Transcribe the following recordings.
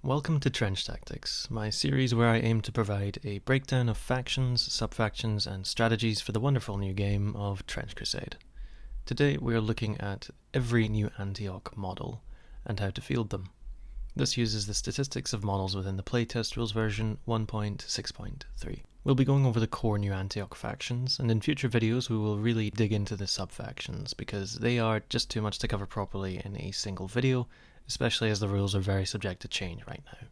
Welcome to Trench Tactics, my series where I aim to provide a breakdown of factions, sub-factions, and strategies for the wonderful new game of Trench Crusade. Today we are looking at every new Antioch model and how to field them. This uses the statistics of models within the Playtest Rules version 1.6.3. We'll be going over the core new Antioch factions, and in future videos we will really dig into the sub-factions because they are just too much to cover properly in a single video, especially as the rules are very subject to change right now.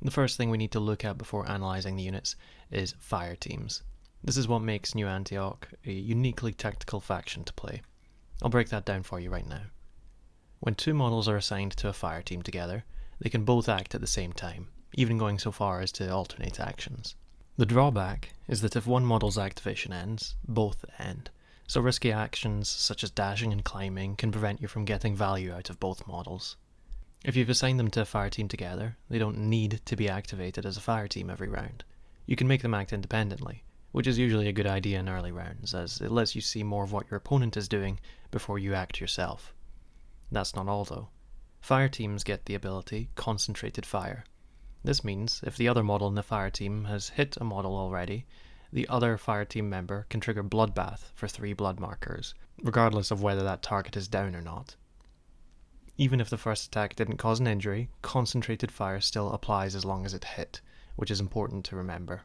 The first thing we need to look at before analysing the units is Fireteams. This is what makes New Antioch a uniquely tactical faction to play. I'll break that down for you right now. When two models are assigned to a Fireteam together, they can both act at the same time, even going so far as to alternate actions. The drawback is that if one model's activation ends, both end, so risky actions such as dashing and climbing can prevent you from getting value out of both models. If you've assigned them to a fireteam together, they don't need to be activated as a fireteam every round. You can make them act independently, which is usually a good idea in early rounds, as it lets you see more of what your opponent is doing before you act yourself. That's not all though. Fireteams get the ability Concentrated Fire. This means if the other model in the fireteam has hit a model already, the other fireteam member can trigger Bloodbath for 3 blood markers, regardless of whether that target is down or not. Even if the first attack didn't cause an injury, Concentrated Fire still applies as long as it hit, which is important to remember.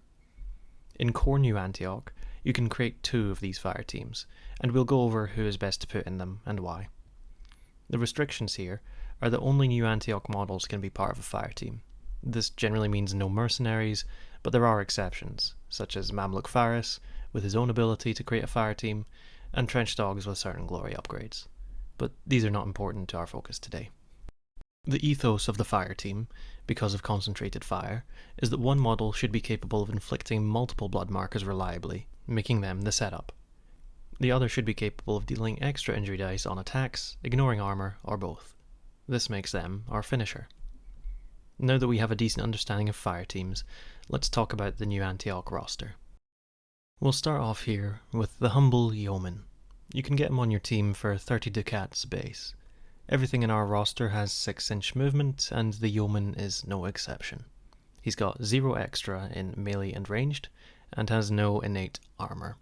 In core New Antioch, you can create 2 of these fireteams, and we'll go over who is best to put in them and why. The restrictions here are that only New Antioch models can be part of a fireteam. This generally means no mercenaries, but there are exceptions, such as Mamluk Faris with his own ability to create a fireteam, and Trench Dogs with certain glory upgrades. But these are not important to our focus today. The ethos of the fireteam, because of Concentrated Fire, is that one model should be capable of inflicting multiple blood markers reliably, making them the setup. The other should be capable of dealing extra injury dice on attacks, ignoring armor, or both. This makes them our finisher. Now that we have a decent understanding of fireteams, let's talk about the New Antioch roster. We'll start off here with the humble Yeomen. You can get him on your team for 30 Ducats base. Everything in our roster has 6-inch movement, and the Yeomen is no exception. He's got 0 extra in melee and ranged, and has no innate armor.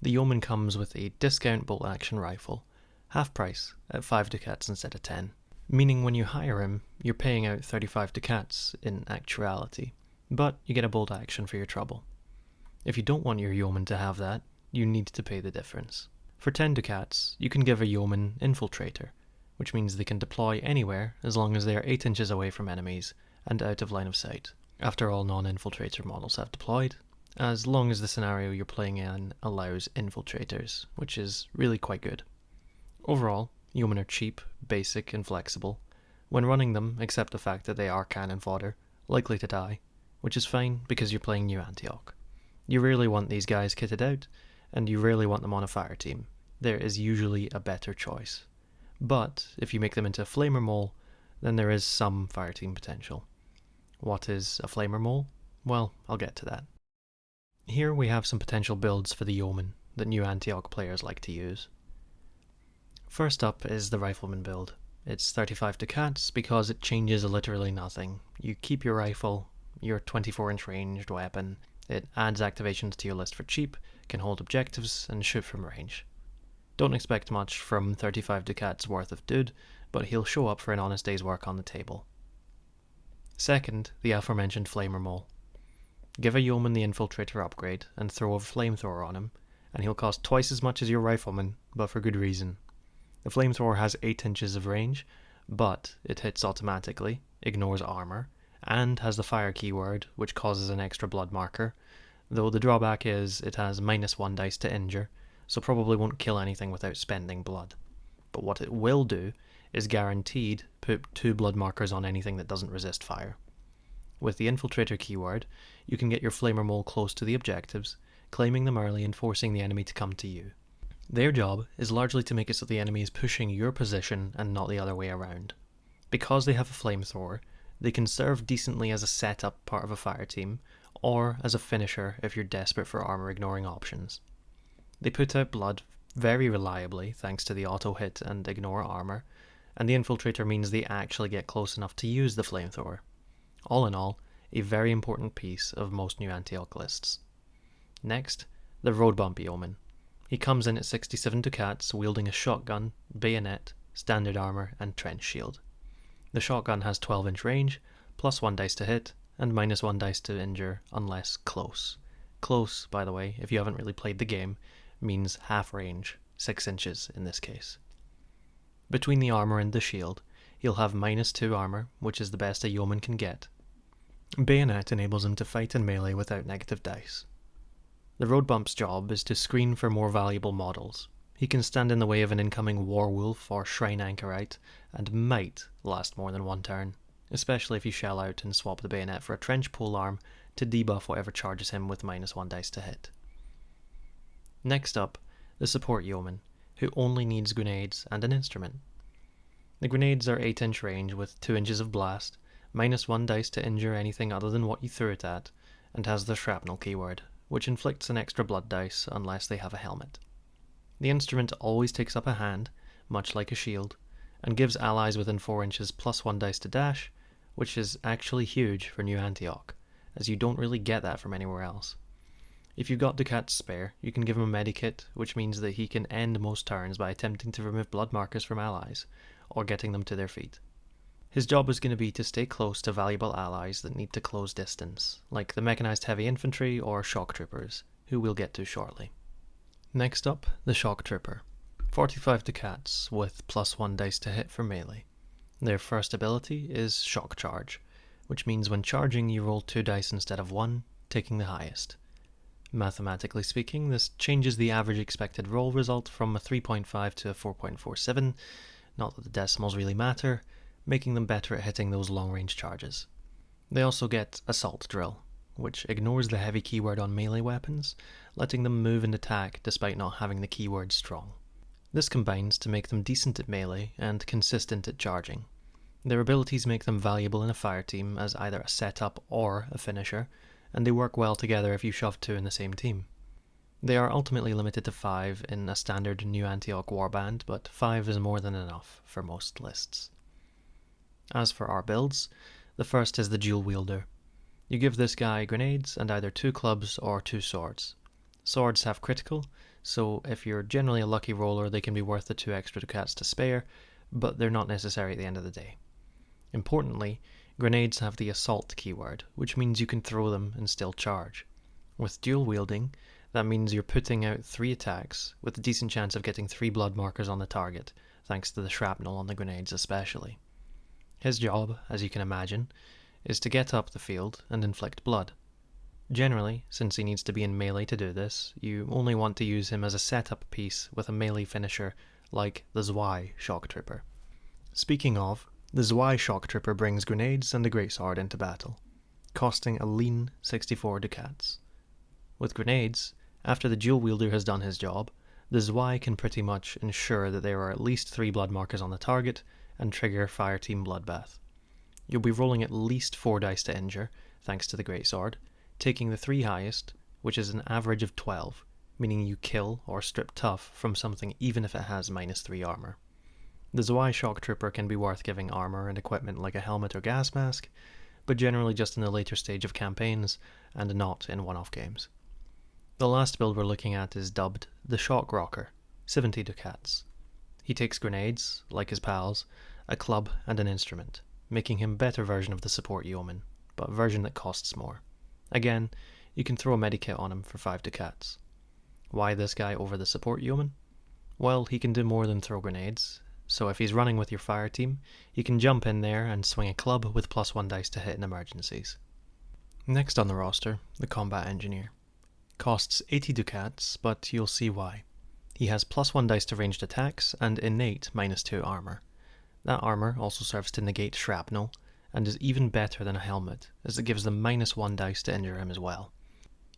The Yeomen comes with a discount bolt action rifle, half price at 5 Ducats instead of 10. Meaning when you hire him, you're paying out 35 Ducats in actuality, but you get a bolt action for your trouble. If you don't want your Yeoman to have that, you need to pay the difference. For 10 Ducats, you can give a Yeoman Infiltrator, which means they can deploy anywhere as long as they are 8 inches away from enemies and out of line of sight. After all non-infiltrator models have deployed, as long as the scenario you're playing in allows infiltrators, which is really quite good. Overall, Yeomen are cheap, basic, and flexible. When running them, accept the fact that they are cannon fodder, likely to die, which is fine because you're playing New Antioch. You rarely want these guys kitted out, and you rarely want them on a fire team. There is usually a better choice. But if you make them into a Flamer Mole, then there is some fireteam potential. What is a Flamer Mole? Well, I'll get to that. Here we have some potential builds for the Yeoman that New Antioch players like to use. First up is the Rifleman build. It's 35 Ducats because it changes literally nothing. You keep your rifle, your 24-inch ranged weapon, it adds activations to your list for cheap, can hold objectives, and shoot from range. Don't expect much from 35 Ducats worth of dude, but he'll show up for an honest day's work on the table. Second, the aforementioned Flamer Mole. Give a Yeoman the Infiltrator upgrade and throw a Flamethrower on him, and he'll cost twice as much as your Rifleman, but for good reason. The Flamethrower has 8 inches of range, but it hits automatically, ignores armor, and has the fire keyword, which causes an extra blood marker, though the drawback is it has -1 dice to injure, so probably won't kill anything without spending blood. But what it will do is guaranteed put 2 blood markers on anything that doesn't resist fire. With the Infiltrator keyword, you can get your Flamer Mole close to the objectives, claiming them early and forcing the enemy to come to you. Their job is largely to make it so the enemy is pushing your position and not the other way around. Because they have a Flamethrower, they can serve decently as a setup part of a fireteam, or as a finisher if you're desperate for armor ignoring options. They put out blood very reliably thanks to the auto hit and ignore armor, and the Infiltrator means they actually get close enough to use the Flamethrower. All in all, a very important piece of most new Antioch lists. Next, the Road Bump Yeomen. He comes in at 67 ducats, wielding a shotgun, bayonet, standard armor, and trench shield. The shotgun has 12-inch range, plus 1 dice to hit, and minus 1 dice to injure unless close. Close, by the way, if you haven't really played the game, means half range, 6 inches in this case. Between the armor and the shield, he'll have minus 2 armor, which is the best a yeoman can get. Bayonet enables him to fight in melee without negative dice. The Road Bump's job is to screen for more valuable models. He can stand in the way of an incoming Warwolf or Shrine Anchorite, and might last more than one turn, especially if you shell out and swap the bayonet for a trench polearm to debuff whatever charges him with minus 1 dice to hit. Next up, the Support Yeoman, who only needs grenades and an instrument. The grenades are 8-inch range with 2 inches of blast, minus 1 dice to injure anything other than what you threw it at, and has the shrapnel keyword, which inflicts an extra blood dice unless they have a helmet. The instrument always takes up a hand, much like a shield, and gives allies within 4 inches plus 1 dice to dash, which is actually huge for New Antioch, as you don't really get that from anywhere else. If you've got Ducat's spare, you can give him a medikit, which means that he can end most turns by attempting to remove blood markers from allies, or getting them to their feet. His job is going to be to stay close to valuable allies that need to close distance, like the Mechanised Heavy Infantry or Shocktroopers, who we'll get to shortly. Next up, the Shocktrooper. 45 ducats with plus 1 dice to hit for melee. Their first ability is Shock Charge, which means when charging you roll 2 dice instead of 1, taking the highest. Mathematically speaking, this changes the average expected roll result from a 3.5 to a 4.47, not that the decimals really matter, making them better at hitting those long-range charges. They also get Assault Drill, which ignores the heavy keyword on melee weapons, letting them move and attack despite not having the keyword strong. This combines to make them decent at melee and consistent at charging. Their abilities make them valuable in a fire team as either a setup or a finisher, and they work well together if you shove 2 in the same team. They are ultimately limited to 5 in a standard New Antioch warband, but 5 is more than enough for most lists. As for our builds, the first is the Dual Wielder. You give this guy grenades and either 2 clubs or 2 swords. Swords have critical, so if you're generally a lucky roller they can be worth the 2 extra ducats to spare, but they're not necessary at the end of the day. Importantly, grenades have the assault keyword, which means you can throw them and still charge. With dual wielding, that means you're putting out 3 attacks, with a decent chance of getting 3 blood markers on the target, thanks to the shrapnel on the grenades especially. His job, as you can imagine, is to get up the field and inflict blood. Generally, since he needs to be in melee to do this, you only want to use him as a setup piece with a melee finisher like the Zwei Shocktrooper. Speaking of, the Zwei Shocktrooper brings grenades and a greatsword into battle, costing a lean 64 ducats. With grenades, after the dual wielder has done his job, the Zwei can pretty much ensure that there are at least 3 blood markers on the target and trigger Fireteam Bloodbath. You'll be rolling at least 4 dice to injure, thanks to the greatsword, taking the 3 highest, which is an average of 12, meaning you kill or strip tough from something even if it has minus 3 armor. The Zwei Shocktrooper can be worth giving armor and equipment like a helmet or gas mask, but generally just in the later stage of campaigns and not in one-off games. The last build we're looking at is dubbed the Shock Rocker, 70 ducats. He takes grenades, like his pals, a club and an instrument, making him a better version of the Support Yeoman, but a version that costs more. Again, you can throw a medikit on him for 5 ducats. Why this guy over the Support Yeoman? Well, he can do more than throw grenades, so if he's running with your fire team, you can jump in there and swing a club with plus 1 dice to hit in emergencies. Next on the roster, the Combat Engineer. Costs 80 ducats, but you'll see why. He has plus 1 dice to ranged attacks and innate minus 2 armor. That armor also serves to negate shrapnel, and is even better than a helmet, as it gives them minus 1 dice to injure him as well.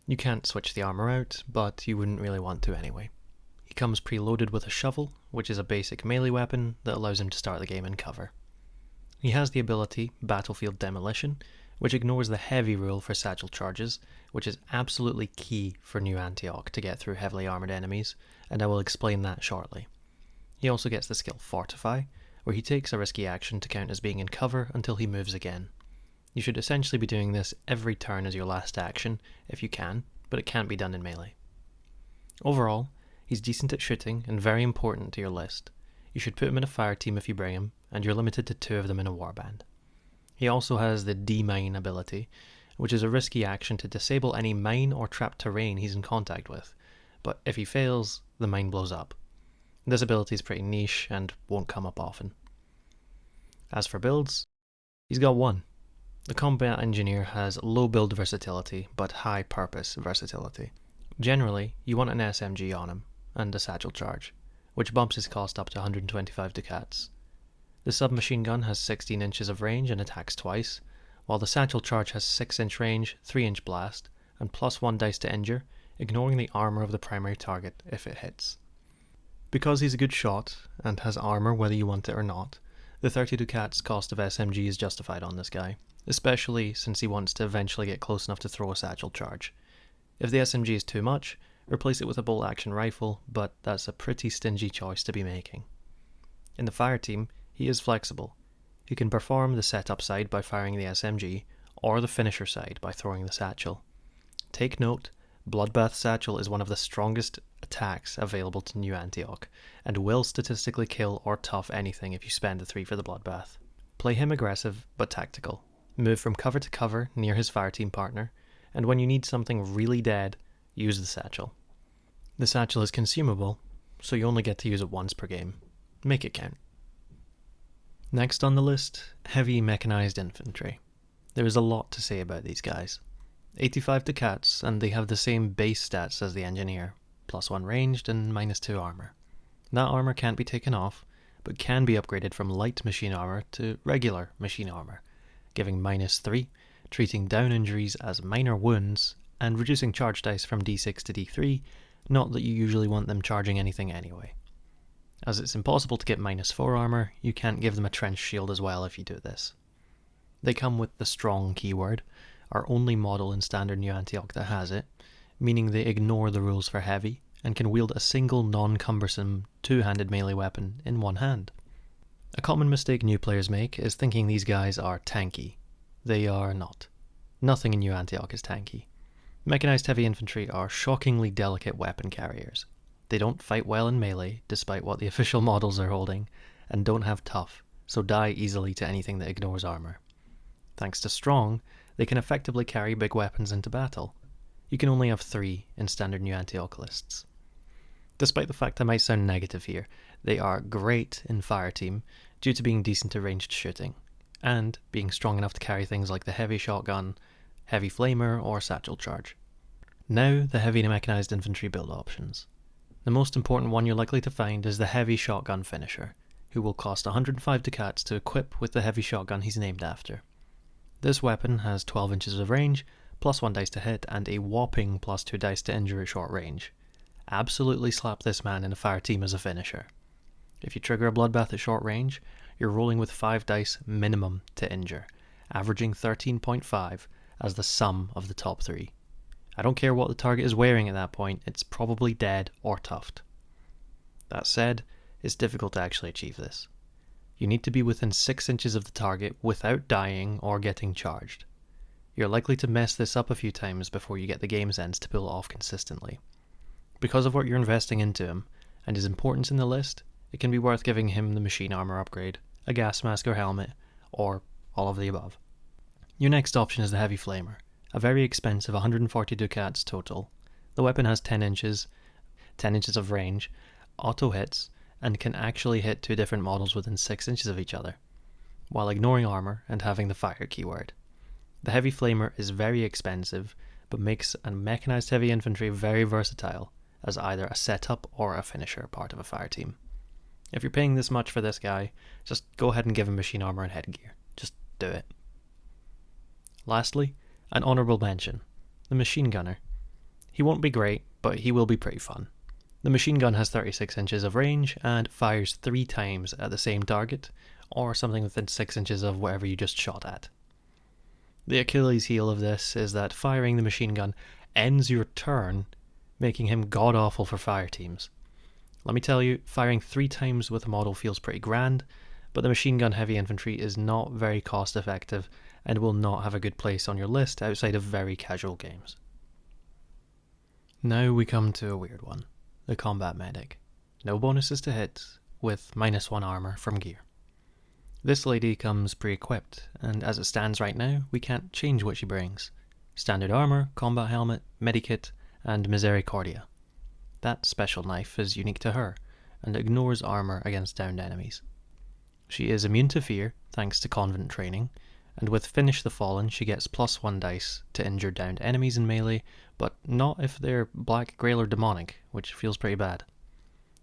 You can't switch the armor out, but you wouldn't really want to anyway. He comes preloaded with a shovel, which is a basic melee weapon that allows him to start the game in cover. He has the ability Battlefield Demolition, which ignores the heavy rule for satchel charges, which is absolutely key for New Antioch to get through heavily armoured enemies, and I will explain that shortly. He also gets the skill Fortify, where he takes a risky action to count as being in cover until he moves again. You should essentially be doing this every turn as your last action, if you can, but it can't be done in melee. Overall, he's decent at shooting and very important to your list. You should put him in a fire team if you bring him, and you're limited to 2 of them in a warband. He also has the demine ability, which is a risky action to disable any mine or trapped terrain he's in contact with, but if he fails, the mine blows up. This ability is pretty niche and won't come up often. As for builds, he's got one. The combat engineer has low build versatility, but high purpose versatility. Generally, you want an SMG on him, and a satchel charge, which bumps his cost up to 125 ducats. The submachine gun has 16 inches of range and attacks twice, while the satchel charge has 6-inch range, 3-inch blast, and +1 dice to injure, ignoring the armor of the primary target if it hits. Because he's a good shot, and has armor whether you want it or not, the 30 ducats cost of SMG is justified on this guy, especially since he wants to eventually get close enough to throw a satchel charge. If the SMG is too much, replace it with a bolt action rifle, but that's a pretty stingy choice to be making. In the fire team, he is flexible. He can perform the setup side by firing the SMG, or the finisher side by throwing the satchel. Take note, Bloodbath Satchel is one of the strongest attacks available to New Antioch, and will statistically kill or tough anything if you spend the 3 for the Bloodbath. Play him aggressive, but tactical. Move from cover to cover near his fire team partner, and when you need something really dead, use the satchel. The satchel is consumable, so you only get to use it once per game. Make it count. Next on the list, Heavy Mechanized Infantry. There is a lot to say about these guys. 85 ducats, and they have the same base stats as the engineer, +1 ranged and -2 armor. That armor can't be taken off, but can be upgraded from light machine armor to regular machine armor, giving -3, treating down injuries as minor wounds, and reducing charge dice from d6 to d3, not that you usually want them charging anything anyway. As it's impossible to get -4 armor, you can't give them a trench shield as well if you do this. They come with the strong keyword, our only model in standard New Antioch that has it, meaning they ignore the rules for heavy, and can wield a single non-cumbersome 2-handed melee weapon in one hand. A common mistake new players make is thinking these guys are tanky. They are not. Nothing in New Antioch is tanky. Mechanized heavy infantry are shockingly delicate weapon carriers. They don't fight well in melee, despite what the official models are holding, and don't have tough, so die easily to anything that ignores armor. Thanks to strong, they can effectively carry big weapons into battle. You can only have 3 in standard New Antioch lists. Despite the fact I might sound negative here, they are great in fire team due to being decent at ranged shooting, and being strong enough to carry things like the heavy shotgun, heavy flamer, or satchel charge. Now, the heavy mechanized infantry build options. The most important one you're likely to find is the heavy shotgun finisher, who will cost 105 ducats to equip with the heavy shotgun he's named after. This weapon has 12 inches of range, +1 dice to hit, and a whopping +2 dice to injure at short range. Absolutely slap this man in a fire team as a finisher. If you trigger a bloodbath at short range, you're rolling with 5 dice minimum to injure, averaging 13.5 as the sum of the top 3. I don't care what the target is wearing at that point, it's probably dead or tuft. That said, it's difficult to actually achieve this. You need to be within 6 inches of the target without dying or getting charged. You're likely to mess this up a few times before you get the game sense to pull it off consistently. Because of what you're investing into him, and his importance in the list, it can be worth giving him the machine armor upgrade, a gas mask or helmet, or all of the above. Your next option is the heavy flamer, a very expensive 140 ducats total. The weapon has 10 inches of range, auto hits, and can actually hit 2 different models within 6 inches of each other, while ignoring armor and having the fire keyword. The heavy flamer is very expensive, but makes a mechanized heavy infantry very versatile as either a setup or a finisher part of a fire team. If you're paying this much for this guy, just go ahead and give him machine armor and headgear. Just do it. Lastly, an honourable mention, the machine gunner. He won't be great, but he will be pretty fun. The machine gun has 36 inches of range and fires 3 times at the same target, or something within 6 inches of whatever you just shot at. The Achilles heel of this is that firing the machine gun ends your turn, making him god-awful for fire teams. Let me tell you, firing 3 times with a model feels pretty grand, but the machine gun heavy infantry is not very cost effective and will not have a good place on your list outside of very casual games. Now we come to a weird one, the Combat Medic. No bonuses to hit, with -1 armor from gear. This lady comes pre-equipped, and as it stands right now, we can't change what she brings. Standard armor, combat helmet, medikit, and misericordia. That special knife is unique to her, and ignores armor against downed enemies. She is immune to fear, thanks to convent training, and with Finish the Fallen she gets +1 dice to injure downed enemies in melee, but not if they're black, grail, or demonic, which feels pretty bad.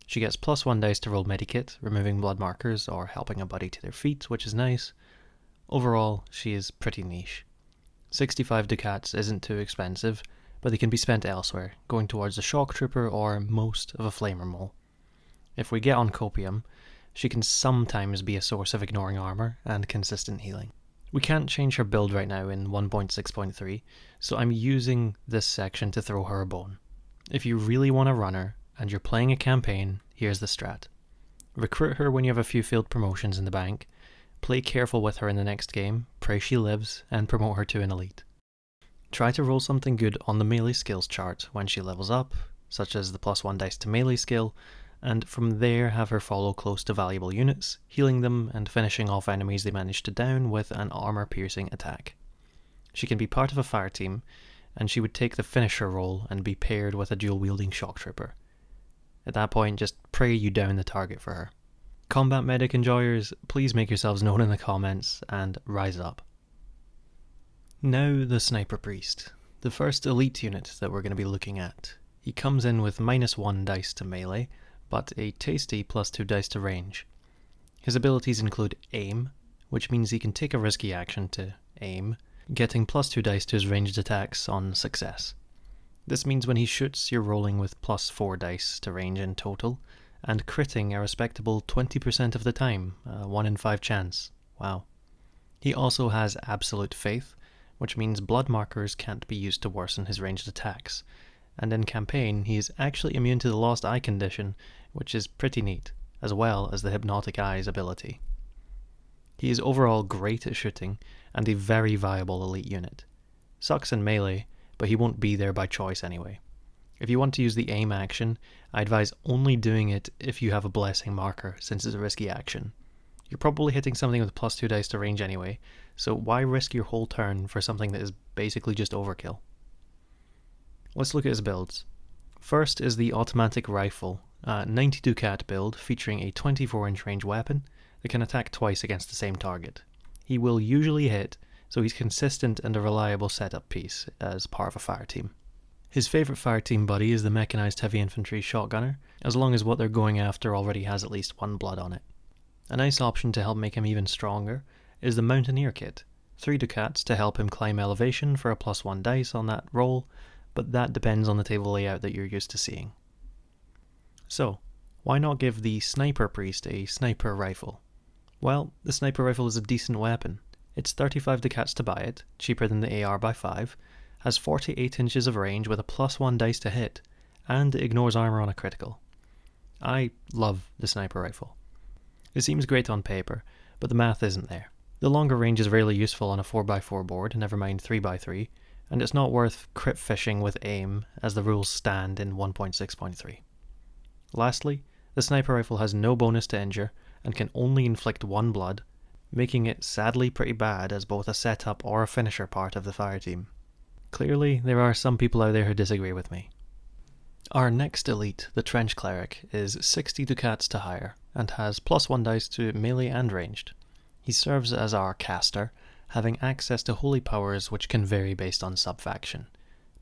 She gets +1 dice to roll medikit, removing blood markers or helping a buddy to their feet, which is nice. Overall, she is pretty niche. 65 ducats isn't too expensive, but they can be spent elsewhere, going towards a Shocktrooper or most of a Flamer mole. If we get on Copium, she can sometimes be a source of ignoring armor and consistent healing. We can't change her build right now in 1.6.3, so I'm using this section to throw her a bone. If you really want to run her, and you're playing a campaign, here's the strat. Recruit her when you have a few field promotions in the bank, play careful with her in the next game, pray she lives, and promote her to an elite. Try to roll something good on the melee skills chart when she levels up, such as the +1 dice to melee skill, and from there have her follow close to valuable units, healing them and finishing off enemies they manage to down with an armor-piercing attack. She can be part of a fire team, and she would take the finisher role and be paired with a dual-wielding Shocktrooper. At that point, just pray you down the target for her. Combat Medic enjoyers, please make yourselves known in the comments and rise up. Now the Sniper Priest, the first elite unit that we're going to be looking at. He comes in with -1 dice to melee, but a tasty +2 dice to range. His abilities include Aim, which means he can take a risky action to aim, getting +2 dice to his ranged attacks on success. This means when he shoots, you're rolling with +4 dice to range in total, and critting a respectable 20% of the time, a 1 in 5 chance. Wow. He also has Absolute Faith, which means blood markers can't be used to worsen his ranged attacks, and in campaign he is actually immune to the Lost Eye condition, which is pretty neat, as well as the Hypnotic Eyes ability. He is overall great at shooting, and a very viable elite unit. Sucks in melee, but he won't be there by choice anyway. If you want to use the aim action, I advise only doing it if you have a blessing marker, since it's a risky action. You're probably hitting something with +2 dice to range anyway, so why risk your whole turn for something that is basically just overkill? Let's look at his builds. First is the automatic rifle, a 90 ducat build featuring a 24-inch range weapon that can attack twice against the same target. He will usually hit, so he's consistent and a reliable setup piece as part of a fire team. His favourite fire team buddy is the Mechanised heavy infantry shotgunner, as long as what they're going after already has at least 1 blood on it. A nice option to help make him even stronger is the Mountaineer kit, 3 ducats to help him climb elevation for a +1 dice on that roll, but that depends on the table layout that you're used to seeing. So, why not give the Sniper Priest a sniper rifle? Well, the sniper rifle is a decent weapon. It's 35 ducats to buy it, cheaper than the AR by 5, has 48 inches of range with a +1 dice to hit, and ignores armor on a critical. I love the sniper rifle. It seems great on paper, but the math isn't there. The longer range is rarely useful on a 4x4 board, never mind 3x3, and it's not worth crit fishing with aim as the rules stand in 1.6.3. Lastly, the sniper rifle has no bonus to injure and can only inflict 1 blood, making it sadly pretty bad as both a setup or a finisher part of the fire team. Clearly, there are some people out there who disagree with me. Our next elite, the Trench Cleric, is 60 ducats to hire, and has +1 dice to melee and ranged. He serves as our caster, having access to holy powers which can vary based on sub-faction,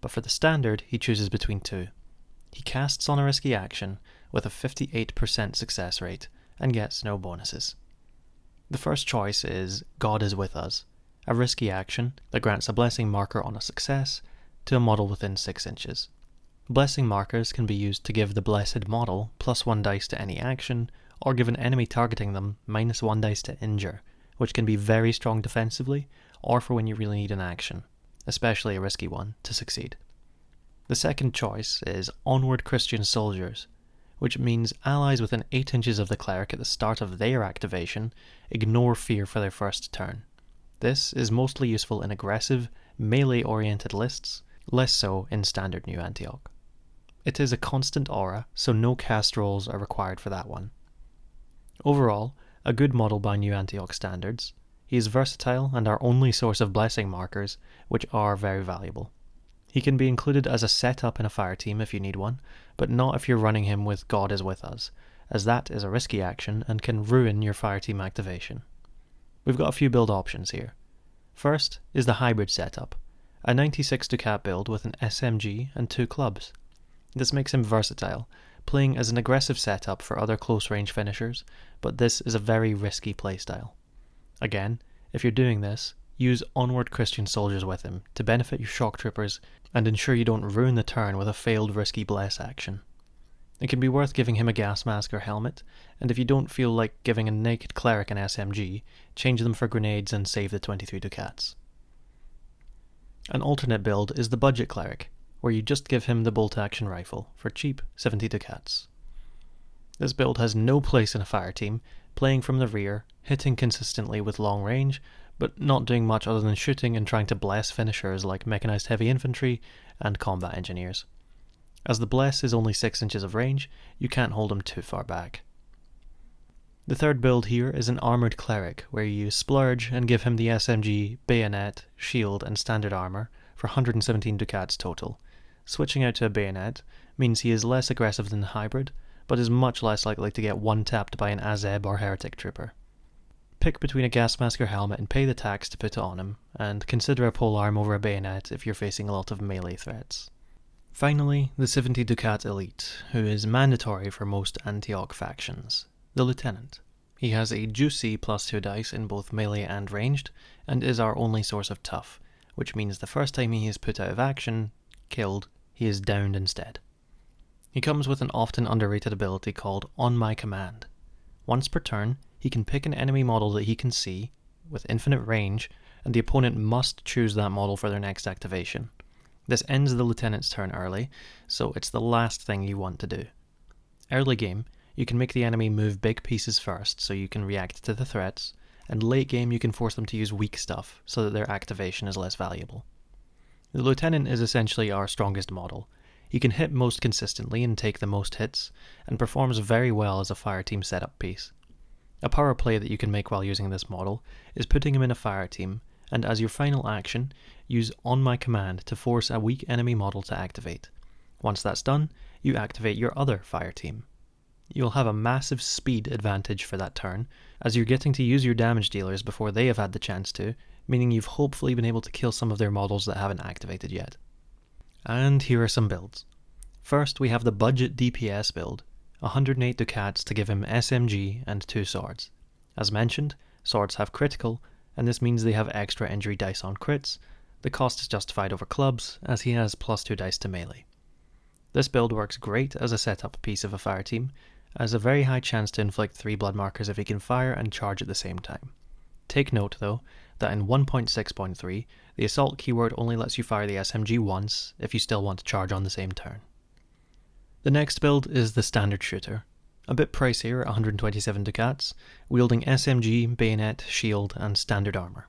but for the standard he chooses between 2. He casts on a risky action with a 58% success rate, and gets no bonuses. The first choice is God is with us, a risky action that grants a blessing marker on a success to a model within 6 inches. Blessing markers can be used to give the blessed model +1 dice to any action, or give an enemy targeting them -1 dice to injure, which can be very strong defensively, or for when you really need an action, especially a risky one, to succeed. The second choice is Onward Christian Soldiers, which means allies within 8 inches of the cleric at the start of their activation ignore fear for their first turn. This is mostly useful in aggressive, melee-oriented lists, less so in standard New Antioch. It is a constant aura, so no cast rolls are required for that one. Overall, a good model by New Antioch standards. He is versatile and our only source of blessing markers, which are very valuable. He can be included as a setup in a fire team if you need one, but not if you're running him with God is with us, as that is a risky action and can ruin your fire team activation. We've got a few build options here. First is the hybrid setup, a 96 Ducat build with an SMG and 2 clubs. This makes him versatile, playing as an aggressive setup for other close range finishers, but this is a very risky playstyle. Again, if you're doing this, use Onward Christian Soldiers with him to benefit your Shocktroopers and ensure you don't ruin the turn with a failed risky bless action. It can be worth giving him a gas mask or helmet, and if you don't feel like giving a naked Cleric an SMG, change them for grenades and save the 23 Ducats. An alternate build is the budget Cleric, where you just give him the bolt action rifle for cheap 70 Ducats. This build has no place in a fire team, playing from the rear, hitting consistently with long range, but not doing much other than shooting and trying to bless finishers like Mechanized Heavy Infantry and Combat Engineers. As the bless is only 6 inches of range, you can't hold him too far back. The third build here is an Armoured Cleric, where you splurge and give him the SMG, bayonet, shield and standard armour for 117 Ducats total. Switching out to a bayonet means he is less aggressive than the hybrid, but is much less likely to get one-tapped by an Azeb or Heretic Trooper. Pick between a gas mask or helmet and pay the tax to put it on him, and consider a polearm over a bayonet if you're facing a lot of melee threats. Finally, the 70 Ducat Elite, who is mandatory for most Antioch factions, the Lieutenant. He has a juicy +2 dice in both melee and ranged, and is our only source of tough, which means the first time he is put out of action, killed, he is downed instead. He comes with an often underrated ability called On My Command. Once per turn, he can pick an enemy model that he can see, with infinite range, and the opponent must choose that model for their next activation. This ends the Lieutenant's turn early, so it's the last thing you want to do. Early game, you can make the enemy move big pieces first so you can react to the threats, and late game you can force them to use weak stuff so that their activation is less valuable. The Lieutenant is essentially our strongest model. He can hit most consistently and take the most hits, and performs very well as a fire team setup piece. A power play that you can make while using this model is putting him in a fire team, and as your final action, use On My Command to force a weak enemy model to activate. Once that's done, you activate your other fire team. You'll have a massive speed advantage for that turn, as you're getting to use your damage dealers before they have had the chance to, meaning you've hopefully been able to kill some of their models that haven't activated yet. And here are some builds. First, we have the budget DPS build, 108 Ducats to give him SMG and 2 swords. As mentioned, swords have critical, and this means they have extra injury dice on crits. The cost is justified over clubs, as he has +2 dice to melee. This build works great as a setup piece of a fire team, as a very high chance to inflict 3 blood markers if he can fire and charge at the same time. Take note though, that in 1.6.3, the assault keyword only lets you fire the SMG once if you still want to charge on the same turn. The next build is the Standard Shooter, a bit pricier at 127 Ducats, wielding SMG, bayonet, shield and standard armour.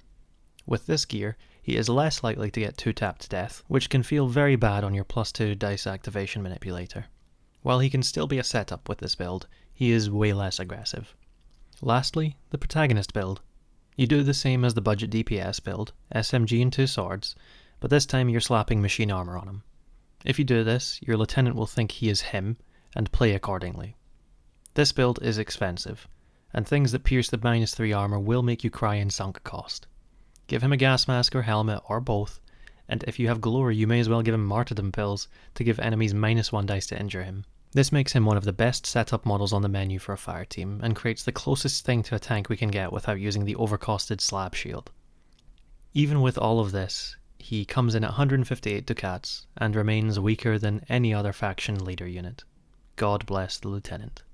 With this gear, he is less likely to get 2-tapped death, which can feel very bad on your +2 dice activation manipulator. While he can still be a setup with this build, he is way less aggressive. Lastly, the Protagonist build. You do the same as the budget DPS build, SMG and 2 swords, but this time you're slapping machine armour on him. If you do this, your Lieutenant will think he is him, and play accordingly. This build is expensive, and things that pierce the -3 armour will make you cry in sunk cost. Give him a gas mask or helmet, or both, and if you have glory you may as well give him martyrdom pills to give enemies -1 dice to injure him. This makes him one of the best setup models on the menu for a fire team, and creates the closest thing to a tank we can get without using the overcosted slab shield. Even with all of this, he comes in at 158 Ducats, and remains weaker than any other faction leader unit. God bless the Lieutenant.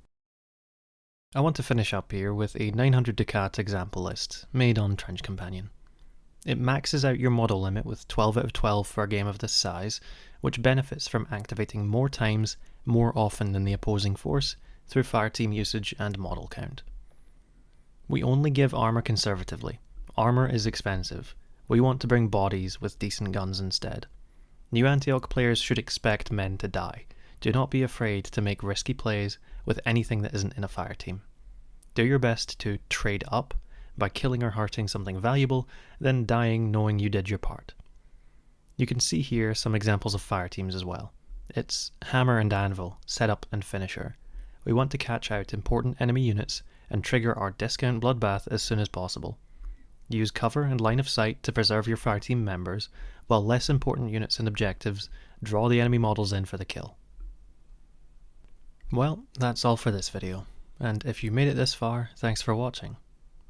I want to finish up here with a 900 Ducat example list, made on Trench Companion. It maxes out your model limit with 12 out of 12 for a game of this size, which benefits from activating more times, more often than the opposing force, through fireteam usage and model count. We only give armour conservatively, Armour is expensive. We want to bring bodies with decent guns instead. New Antioch players should expect men to die. Do not be afraid to make risky plays with anything that isn't in a fire team. Do your best to trade up by killing or hurting something valuable, then dying knowing you did your part. You can see here some examples of fire teams as well. It's hammer and anvil, setup and finisher. We want to catch out important enemy units and trigger our discount bloodbath as soon as possible. Use cover and line of sight to preserve your fire team members, while less important units and objectives draw the enemy models in for the kill. Well, that's all for this video, and if you made it this far, thanks for watching.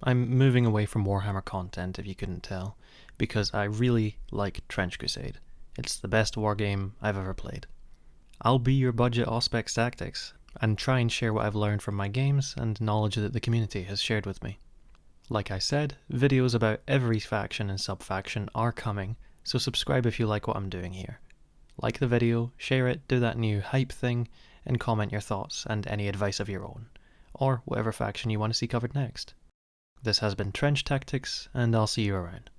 I'm moving away from Warhammer content, if you couldn't tell, because I really like Trench Crusade. It's the best wargame I've ever played. I'll be your budget Auspex tactics, and try and share what I've learned from my games and knowledge that the community has shared with me. Like I said, videos about every faction and sub-faction are coming, so subscribe if you like what I'm doing here. Like the video, share it, do that new hype thing, and comment your thoughts and any advice of your own, or whatever faction you want to see covered next. This has been Trench Tactics, and I'll see you around.